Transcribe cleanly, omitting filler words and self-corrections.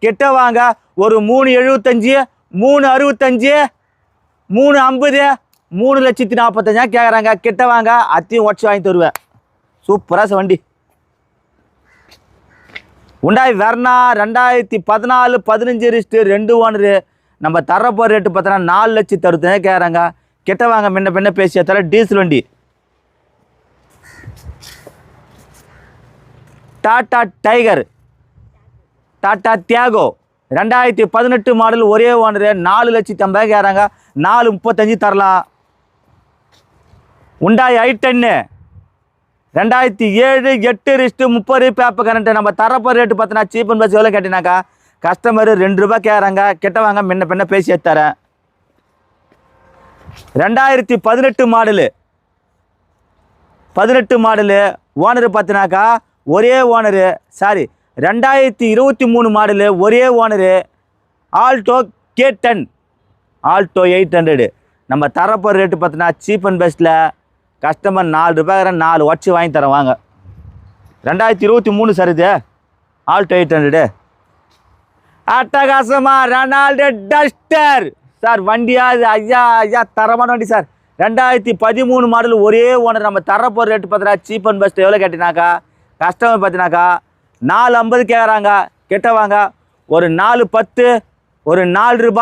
கிட்ட வாங்க. ஒரு 375, 365, 350, 3,45,000 கேட்குறாங்க. கிட்ட வாங்க, அத்தையும் உடச்சி வாங்கி தருவேன். சூப்பராக வண்டி. உண்டாய் வெர்னா 2014 15 ரிஸ்ட்டு 2 ஓனரு. நம்ம தரப்போ ரேட்டு பார்த்தோன்னா 4,60,000 கேட்குறாங்க. கிட்ட வாங்க, முன்ன பேசிய தர டீசல் வண்டி. டாடா டைகர், டாடா தியாகோ 2018 மாடல், ஒரே ஓனரு. 4,50,000 கேட்குறாங்க. 4,35,000 தரலாம். உண்டாய் i10 2007 8 ரிஸ்ட்டு 30 பேப்பர் கரண்ட்டு. நம்ம தரப்போ ரேட்டு பார்த்தோன்னா சீப் அண்ட் பஸ் எவ்வளோ கேட்டினாக்கா கஸ்டமரு 2 ரூபா கேட்குறாங்க. கிட்ட வாங்க, முன்ன பேசி தரேன். 2018 மாடலு, 18 மாடலு. ஓனரு பார்த்தினாக்கா ஒரே ஓனரு. சாரி, 2023 மாடலு, ஒரே ஓனரு. Alto K10, Alto 800. நம்ம தரப்போ ரேட்டு பார்த்தோன்னா சீப் அண்ட் பெஸ்ட்டில் கஸ்டமர் 4 ரூபாய் 4 உடச்சி வாங்கி தரேன் வாங்க. 2023 சார் இது ஆல்டோ 800. அட்டகாசமா ரெனால்டு டஸ்டர் சார் வண்டியா இது? ஐயா தரமான வண்டி சார். 2013 மாடல், ஒரே ஓனர். நம்ம தரப்போ ரேட்டு பார்த்தா சீப் அண்ட் பெஸ்ட் எவ்வளோ கேட்டினாக்கா கஸ்டமர் பார்த்தினாக்கா 4,50 கேட்குறாங்க. கிட்ட வாங்க, ஒரு 4,10, ஒரு 4 ரூபா